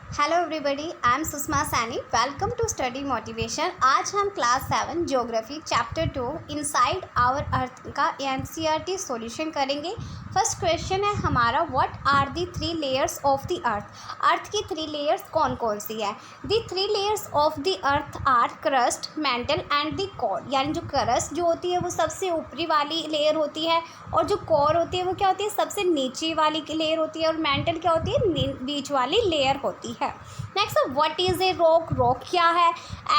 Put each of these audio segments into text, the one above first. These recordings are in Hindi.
Hello everybody, I am Sushma Saini. Welcome to study motivation. आज हम class 7 geography chapter 2 inside our earth का एनसीईआरटी सॉल्यूशन करेंगे। फर्स्ट क्वेश्चन है हमारा, what are the 3 layers of the earth. Earth की 3 लेयर्स कौन कौन सी है? The 3 layers of the earth are crust, mantle and the core. यानी जो क्रस्ट जो होती है वो सबसे ऊपरी वाली लेयर होती है, और जो कोर होती है वो क्या होती है? सबसे नीचे वाली लेयर होती है, और मैंटल क्या होती है? बीच वाली लेयर होती है। Next, what is a rock. Rock क्या है?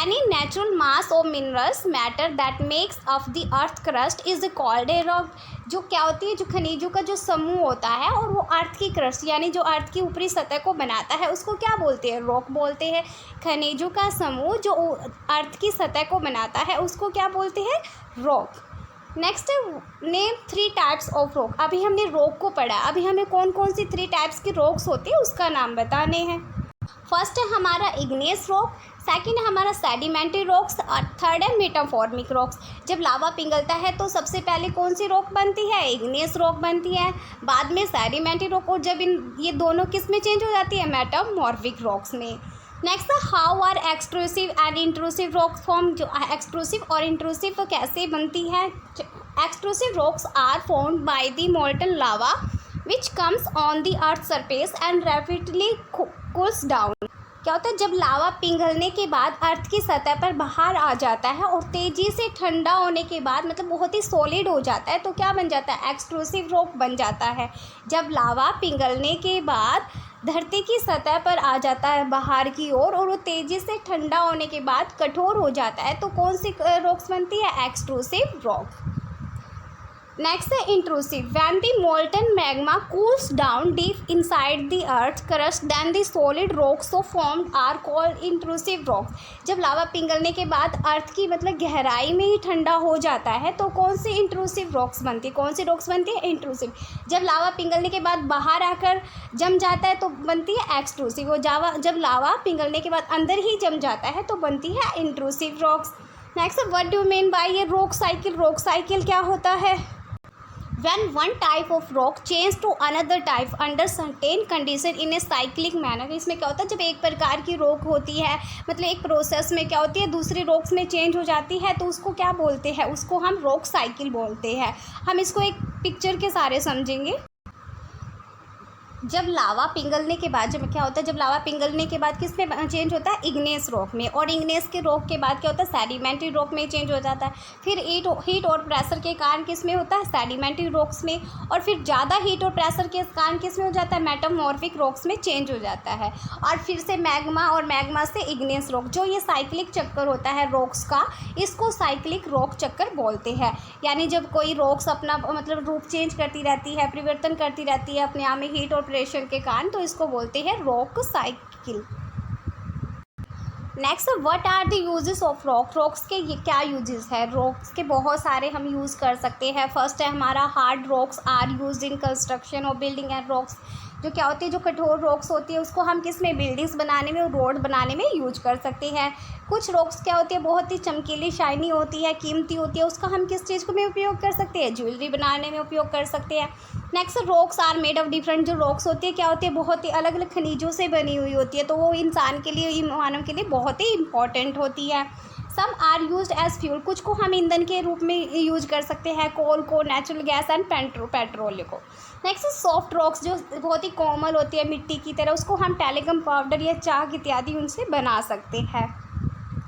Any natural mass of minerals matter that makes up the earth crust is called a rock. जो क्या होती है? जो खनिजों का जो समूह होता है और वो अर्थ की क्रस्ट यानी जो अर्थ की ऊपरी सतह को बनाता है उसको क्या बोलते हैं? रॉक बोलते हैं। खनिजों का समूह जो अर्थ की सतह को बनाता है उसको क्या बोलते हैं? Rock. Next, name 3 types of rock. अभी हमने रॉक को पढ़ा, अभी हमें कौन कौन सी 3 टाइप्स की रॉक्स होती है उसका नाम बताने हैं। फर्स्ट है हमारा इग्नेस रॉक, सेकंड है हमारा सेडिमेंट्री रॉक्स, और थर्ड है मेटाफॉर्मिक रॉक्स। जब लावा पिघलता है तो सबसे पहले कौन सी रॉक बनती है? इग्नेस रॉक बनती है, बाद में सेडिमेंट्री रॉक, और जब ये दोनों किस में चेंज हो जाती है? मेटामॉर्फिक रॉक्स में। Next, how are extrusive and intrusive rocks form. जो एक्सट्रूसिव और इंट्रूसिव तो कैसे बनती है? Extrusive rocks are formed by the molten lava which comes on the earth surface and rapidly cools down. क्या होता है? जब लावा पिघलने के बाद अर्थ की सतह पर बाहर आ जाता है और तेज़ी से ठंडा होने के बाद मतलब बहुत ही सॉलिड हो जाता है, तो क्या बन जाता है? एक्सट्रूसिव रॉक बन जाता है। जब लावा पिघलने के बाद धरती की सतह पर आ जाता है बाहर की ओर और वो तेज़ी से ठंडा होने के बाद कठोर हो जाता है, तो कौन सी रॉक्स बनती है? Extrusive rock. नेक्स्ट है intrusive. When the molten magma cools down deep inside the earth crust then the solid rocks so formed are called intrusive rocks. जब लावा पिघलने के बाद अर्थ की मतलब गहराई में ही ठंडा हो जाता है तो कौन सी इंट्रूसिव रॉक्स बनती है? कौन सी रॉक्स बनती है? इंट्रूसिव। जब लावा पिघलने के बाद बाहर आकर जम जाता है तो बनती है एक्सट्रूसिव। और जब लावा पिघलने के बाद अंदर ही जम जाता है तो बनती है intrusive rocks. Next, what do you mean by ये रॉक साइकिल। रॉक साइकिल क्या होता है? When one type of rock change to another type under certain condition in a cyclic manner। इसमें क्या होता है? जब एक प्रकार की रॉक होती है मतलब एक प्रोसेस में क्या होती है दूसरी रॉक्स में चेंज हो जाती है, तो उसको क्या बोलते हैं? उसको हम रॉक साइकिल बोलते हैं। हम इसको एक पिक्चर के सारे समझेंगे। जब लावा पिघलने के बाद जब क्या होता है? जब लावा पिघलने के बाद किस में चेंज होता है? इग्नेस रॉक में, और इग्नेस के रॉक के बाद क्या होता है? सेडिमेंट्री रॉक में चेंज हो जाता है। फिर हीट और प्रेशर के कारण किस में होता है? सेडिमेंट्री रॉक्स में, और फिर ज़्यादा हीट और प्रेशर के कारण किस में हो जाता है? मेटामॉर्फिक रॉक्स में चेंज हो जाता है, और फिर से मैग्मा, और मैग्मा से इग्नेस रॉक। जो ये साइक्लिक चक्कर होता है रॉक्स का, इसको साइक्लिक रॉक चक्कर बोलते हैं। यानी जब कोई रॉक्स अपना मतलब रूप चेंज करती रहती है, परिवर्तन करती रहती है अपने आप में हीट और प्रेशर के कारण, तो इसको बोलते हैं rock cycle. Next, what are the uses of rock. Rocks के ये क्या यूजेस है? रॉक्स के बहुत सारे हम यूज़ कर सकते हैं। फर्स्ट है हमारा hard rocks are used in construction और बिल्डिंग एंड रॉक्स। जो क्या होती है? जो कठोर रॉक्स होती है उसको हम किस में? बिल्डिंग्स बनाने में और रोड बनाने में यूज कर सकते हैं। कुछ रॉक्स क्या होती है? बहुत ही चमकीली, शाइनी होती है, कीमती होती है, उसका हम किस चीज़ को में उपयोग कर सकते हैं? ज्वेलरी बनाने में उपयोग कर सकते हैं। Next, rocks are made of different. जो रॉक्स होती है क्या होती है? बहुत ही अलग अलग खनिजों से बनी हुई होती है, तो वो इंसान के लिए, मानव के लिए बहुत ही इंपॉर्टेंट होती है। Some are used as fuel. कुछ को हम ईंधन के रूप में यूज कर सकते हैं, कोल को, नेचुरल गैस एंड पेट्रोल को। नेक्स्ट, सॉफ्ट रॉक्स जो बहुत ही कोमल होती है मिट्टी की तरह, उसको हम टेलीकम पाउडर या चाक इत्यादि उनसे बना सकते हैं।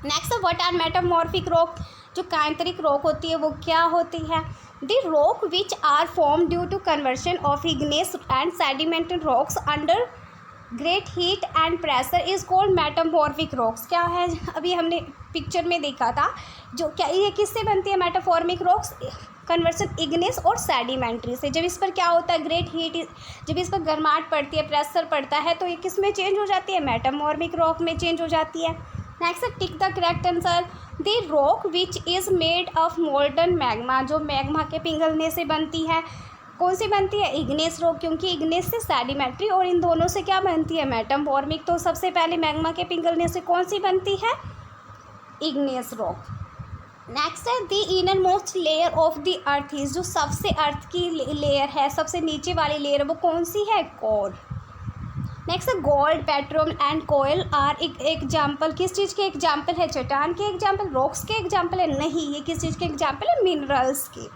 Next, what are metamorphic rock. जो कायांतरिक रॉक होती है वो क्या होती है? The rock which are form due to conversion of igneous and sedimentary rocks under great heat and pressure is called metamorphic rocks. क्या है? अभी हमने पिक्चर में देखा था, जो क्या ये किससे बनती है? मेटाफॉर्मिक रॉक्स कन्वर्सन इग्नेस और सेडिमेंट्री से। जब इस पर क्या होता है? ग्रेट हीट, जब इस पर गर्माहट पड़ती है, प्रेशर पड़ता है, तो ये किस में चेंज हो जाती है? मेटामॉर्फिक रॉक में चेंज हो जाती है। Next, tick the correct answer. The rock which is made of molten magma. जो मैग्मा के पिघलने से बनती है, कौन सी बनती है? इग्नेस रॉक, क्योंकि इग्नेस से सेडिमेंट्री और इन दोनों से क्या बनती है? मेटामॉर्फिक। तो सबसे पहले मैग्मा के पिघलने से कौन सी बनती है? Igneous rock. नेक्स्ट है the inner most layer of the earth is. जो सबसे अर्थ की लेयर है, सबसे नीचे वाली लेयर, वो कौन सी है? Core. Next gold, petrol and coal are example, किस चीज़ के एग्जाम्पल है? चट्टान के एग्जाम्पल, रॉक्स के एग्जाम्पल है? नहीं, ये किस चीज़ के एग्जाम्पल है? मिनरल्स की।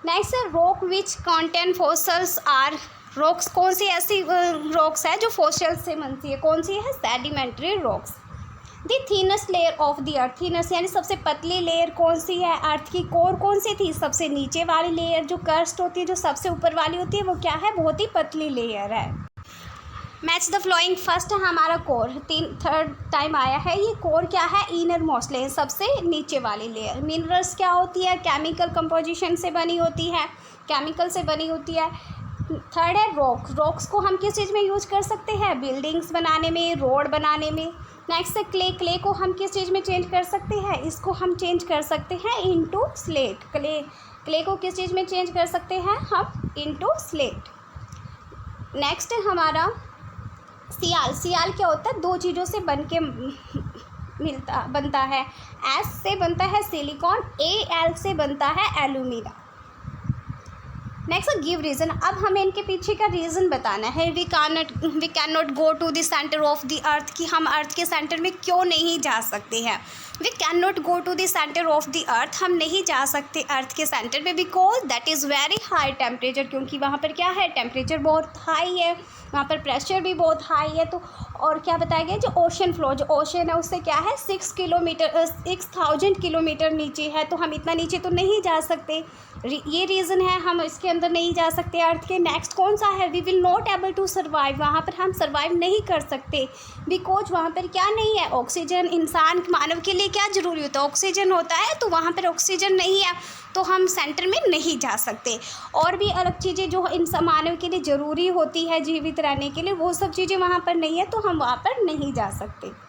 नेक्स्ट है rock which contain fossils are, rocks कौन सी ऐसी रॉक्स है जो फॉसिल्स से बनती है? कौन सी है? Sedimentary rocks. The thinnest layer of the earth, thinnest यानी सबसे पतली लेयर कौन सी है? अर्थ की कोर कौन सी थी? सबसे नीचे वाली लेयर। जो क्रस्ट होती है, जो सबसे ऊपर वाली होती है, वो क्या है? बहुत ही पतली लेयर है। मैच द फ्लोइंग, फर्स्ट है हमारा कोर, थर्ड टाइम आया है ये। कोर क्या है? इनर मोस्ट लेयर, सबसे नीचे वाली लेयर। मिनरल्स क्या होती है? केमिकल कंपोजिशन से बनी होती है, केमिकल से बनी होती है। थर्ड है रॉक, रॉक्स को हम किस चीज़ में यूज कर सकते हैं? बिल्डिंग्स बनाने में, रोड बनाने में। नेक्स्ट है क्ले, क्ले को हम किस चीज़ में चेंज कर सकते हैं? इसको हम चेंज कर सकते हैं इनटू स्लेट। क्ले, क्ले को किस चीज़ में चेंज कर सकते हैं हम? Into slate. नेक्स्ट है हमारा सियाल, सियाल क्या होता है? दो चीज़ों से बनता है। एस से बनता है सिलिकॉन, एल से बनता है एल्यूमिना। नेक्स्ट गिव रीज़न, अब हमें इनके पीछे का रीज़न बताना है। We can not go to the centre of the earth, कि हम अर्थ के सेंटर में क्यों नहीं जा सकते हैं? We can not go to the centre of the earth, हम नहीं जा सकते अर्थ के सेंटर में, because that is very high temperature, क्योंकि वहाँ पर क्या है? टेम्परेचर बहुत हाई है, वहाँ पर प्रेशर भी बहुत हाई है। तो और क्या बताया गया? जो ओशन फ्लो, जो ओशन है उससे क्या है? 6000 किलोमीटर नीचे है, तो हम इतना नीचे तो नहीं जा सकते। ये रीज़न है हम इसके अंदर नहीं जा सकते अर्थ के। नेक्स्ट कौन सा है? We will not able to survive, वहाँ पर हम सर्वाइव नहीं कर सकते, बिकॉज वहाँ पर क्या नहीं है? ऑक्सीजन। इंसान मानव के लिए क्या ज़रूरी होता है? ऑक्सीजन होता है, तो वहाँ पर ऑक्सीजन नहीं है, तो हम सेंटर में नहीं जा सकते। और भी अलग चीज़ें जो इंसान मानव के लिए ज़रूरी होती है जीवित रहने के लिए, वो सब चीज़ें वहाँ पर नहीं है, तो हम वहाँ पर नहीं जा सकते।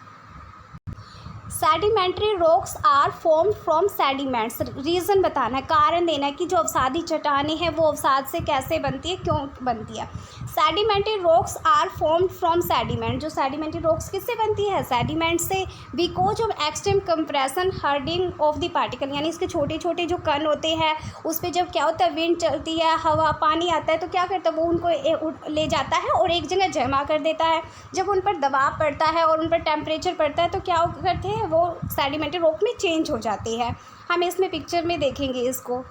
Sedimentary rocks are form from sediments, reason बताना है, कारण देना है कि जो अवसादी चट्टानें हैं वो अवसाद से कैसे बनती है, क्यों बनती है। Sedimentary rocks are form from sediment, जो सेडिमेंट्री रॉक्स किससे बनती है? सेडिमेंट से। Because of extreme compression hardening of the particle, यानी इसके छोटे छोटे जो कण होते हैं उस पर जब क्या होता है? विंड चलती है, हवा, पानी आता है, तो क्या करता है? वो उनको ले जाता है और एक जगह जमा कर देता है। जब उन पर दबाव पड़ता है और उन पर टेम्परेचर पड़ता है, तो क्या करते हैं? वो सेडिमेंट्री रॉक में चेंज हो जाती है। हम इसमें पिक्चर में देखेंगे इसको।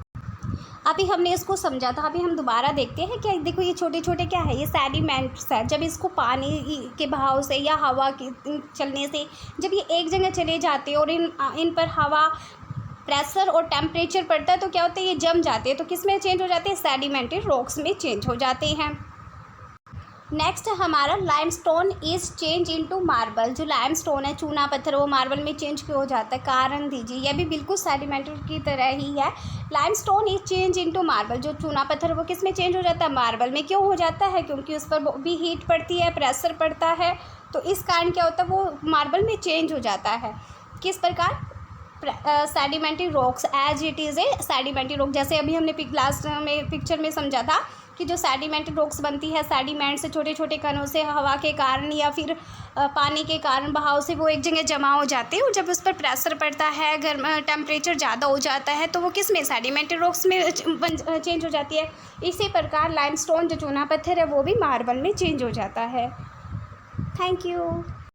अभी हमने इसको समझा था, अभी हम दोबारा देखते हैं। क्या देखो, ये छोटे छोटे क्या है? ये सेडिमेंट्स है। जब इसको पानी के बहाव से या हवा के चलने से जब ये एक जगह चले जाते हैं और इन पर हवा, प्रेशर और टेम्परेचर पड़ता है, तो क्या होता है? ये जम जाते हैं। तो किस में चेंज हो जाते हैं? सेडिमेंट्री रॉक्स में चेंज हो जाते हैं। नेक्स्ट हमारा limestone is change into marble, जो लाइमस्टोन है, चूना पत्थर, वो मार्बल में चेंज क्यों हो जाता है? कारण दीजिए। यह भी बिल्कुल सेडिमेंट्री की तरह ही है। Limestone is change into marble, जो चूना पत्थर वो किस में चेंज हो जाता है? मार्बल में। क्यों हो जाता है? क्योंकि उस पर भी हीट पड़ती है, प्रेशर पड़ता है, तो इस कारण क्या होता है? वो मार्बल में चेंज हो जाता है। किस प्रकार? Sedimentary rocks as it is a sedimentary rock, जैसे अभी हमने लास्ट में पिक्चर में समझा था कि जो सेडिमेंट्री रॉक्स बनती है, सेडिमेंट से, छोटे छोटे कणों से, हवा के कारण या फिर पानी के कारण, बहाव से वो एक जगह जमा हो जाते हैं, और जब उस पर प्रेशर पड़ता है, टेम्परेचर ज़्यादा हो जाता है, तो वो किस में? सेडिमेंट्री रॉक्स में चेंज हो जाती है। इसी प्रकार लाइमस्टोन, जो चूना पत्थर है, वो भी मार्बल में चेंज हो जाता है। Thank you.